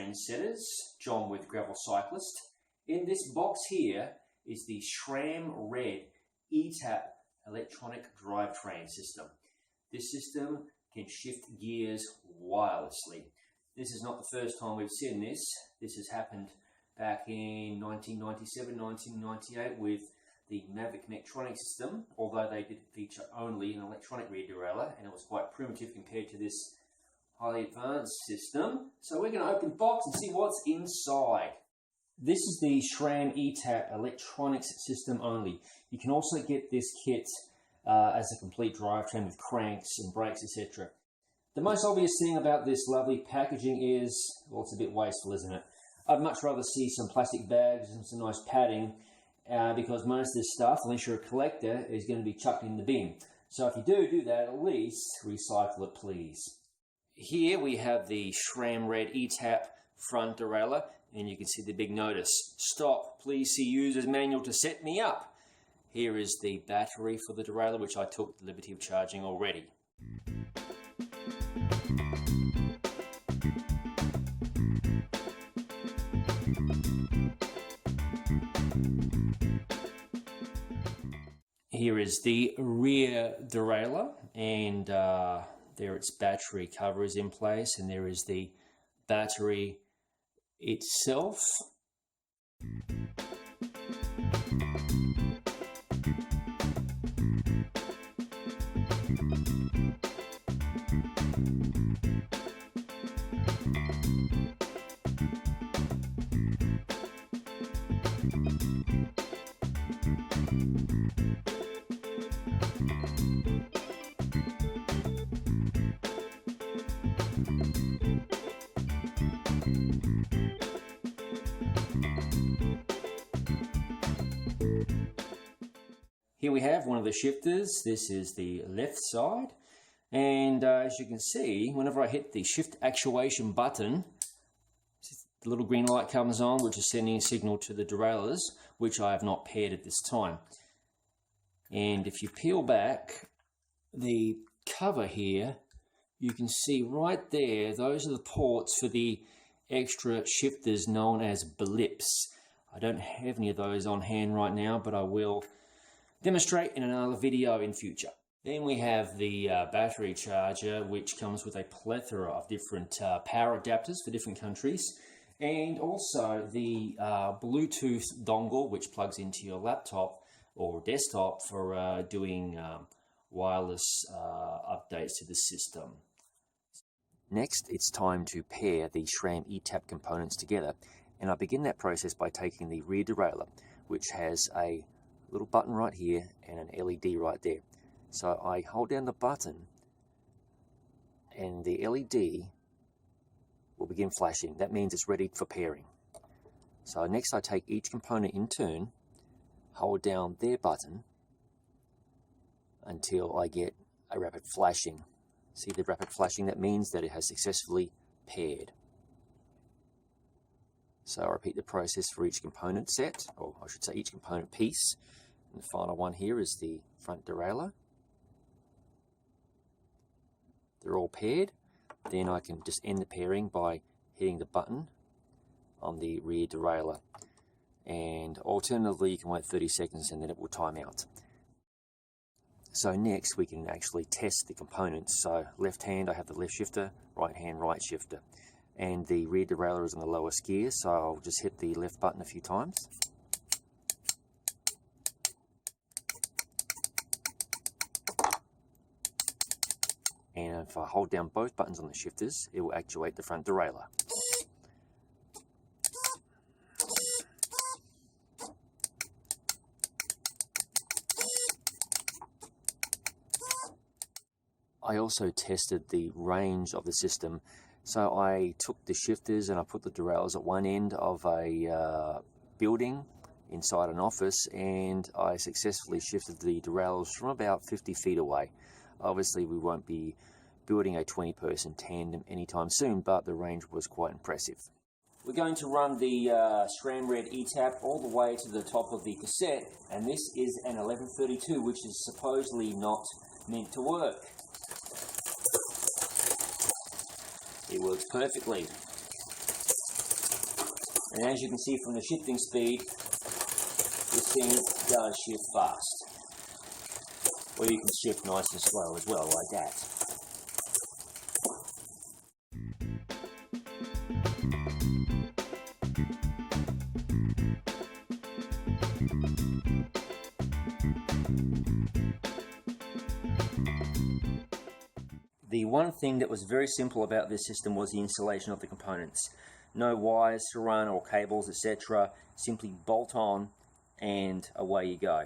trendsetters, John with Gravel Cyclist. In this box here is the SRAM eTap electronic drivetrain system. This system can shift gears wirelessly. This is not the first time we've seen this. This has happened back in 1997, 1998 with the Mavic Electronic system, although they did feature only an electronic rear derailleur, and it was quite primitive compared to this highly advanced system. So we're going to open the box and see what's inside. This is the SRAM eTap electronics system only. You can also get this kit as a complete drivetrain with cranks and brakes, etc. The most obvious thing about this lovely packaging is, well, it's a bit wasteful, isn't it? I'd much rather see some plastic bags and some nice padding because most of this stuff, unless you're a collector, is going to be chucked in the bin. So if you do that, at least recycle it, please. Here we have the SRAM eTap front derailleur, and you can see the big notice. Stop, please see user's manual to set me up. Here is the battery for the derailleur, which I took the liberty of charging already. Here is the rear derailleur, and there its battery cover is in place, and there is the battery itself. Here we have one of the shifters. This is the left side, and as you can see, whenever I hit the shift actuation button, the little green light comes on, which is sending a signal to the derailleurs, which I have not paired at this time. And if you peel back the cover here, you can see right there, those are the ports for the extra shifters known as blips. I don't have any of those on hand right now, but I will demonstrate in another video in future. Then we have the battery charger, which comes with a plethora of different power adapters for different countries, and also the Bluetooth dongle, which plugs into your laptop or desktop for doing wireless updates to the system. Next, it's time to pair the SRAM eTap components together, and I begin that process by taking the rear derailleur, which has a little button right here and an LED right there. So I hold down the button and the LED will begin flashing. That means it's ready for pairing. So next I take each component in turn, hold down their button until I get a rapid flashing. See the rapid flashing? That means that it has successfully paired. So I repeat the process for each component set, or I should say each component piece. And the final one here is the front derailleur. They're all paired. Then I can just end the pairing by hitting the button on the rear derailleur. And alternatively, you can wait 30 seconds and then it will time out. So next we can actually test the components. So left hand I have the left shifter, right hand right shifter. And the rear derailleur is in the lowest gear, so I'll just hit the left button a few times. And if I hold down both buttons on the shifters, it will actuate the front derailleur. I also tested the range of the system. So I took the shifters and I put the derailleurs at one end of a building inside an office, and I successfully shifted the derailleurs from about 50 feet away. Obviously we won't be building a 20-person tandem anytime soon, but the range was quite impressive. We're going to run the SRAM eTap all the way to the top of the cassette, and this is an 1132, which is supposedly not meant to work. It works perfectly. And as you can see from the shifting speed, this thing does shift fast. Or you can shift nice and slow as well, like that. The one thing that was very simple about this system was the installation of the components. No wires to run or cables, etc. Simply bolt on and away you go.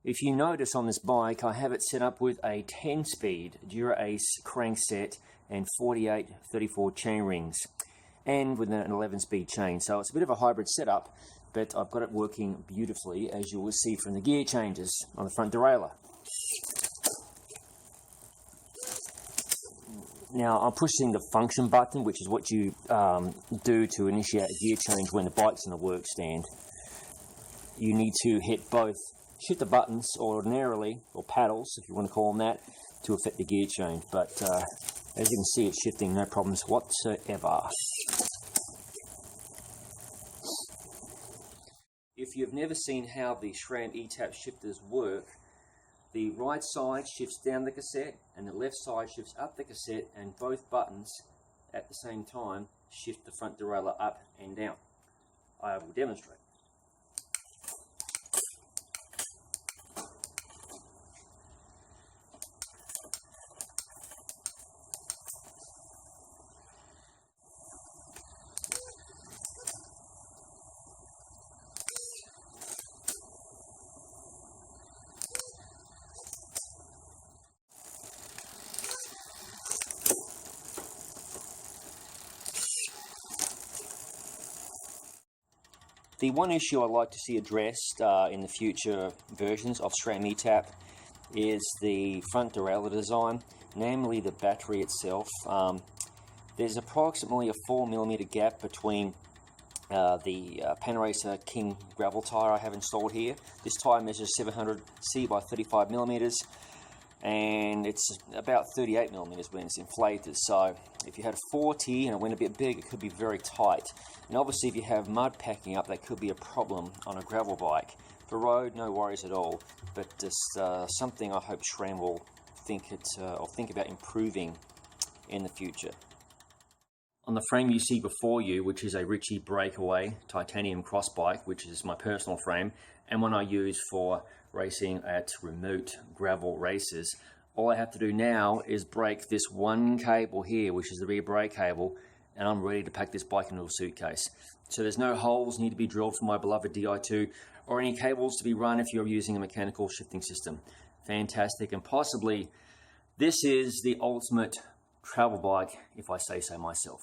If you notice on this bike, I have it set up with a 10-speed Dura-Ace crankset and 48-34 chain rings, and with an 11-speed chain. So it's a bit of a hybrid setup, but I've got it working beautifully, as you will see from the gear changes on the front derailleur. Now I'm pushing the function button, which is what you do to initiate a gear change when the bike's in the work stand. You need to hit the buttons ordinarily, or paddles if you want to call them that, to affect the gear change. But as you can see, it's shifting no problems whatsoever. If you've never seen how the SRAM eTap shifters work, the right side shifts down the cassette and the left side shifts up the cassette, and both buttons at the same time shift the front derailleur up and down. I will demonstrate. The one issue I'd like to see addressed in the future versions of SRAM eTap is the front derailleur design, namely the battery itself. There's approximately a 4mm gap between the Panaracer King gravel tyre I have installed here. This tyre measures 700C by 35mm, and it's about 38mm when it's inflated. So if you had a 40 and it went a bit big, it could be very tight. And obviously if you have mud packing up, that could be a problem on a gravel bike. For road, no worries at all, but just something I hope SRAM will think about improving in the future. On the frame you see before you, which is a Ritchey Breakaway Titanium cross bike, which is my personal frame and one I use for racing at remote gravel races, all I have to do now is break this one cable here, which is the rear brake cable, and I'm ready to pack this bike into a suitcase. So there's no holes need to be drilled for my beloved Di2, or any cables to be run if you're using a mechanical shifting system. Fantastic, and possibly this is the ultimate travel bike, if I say so myself.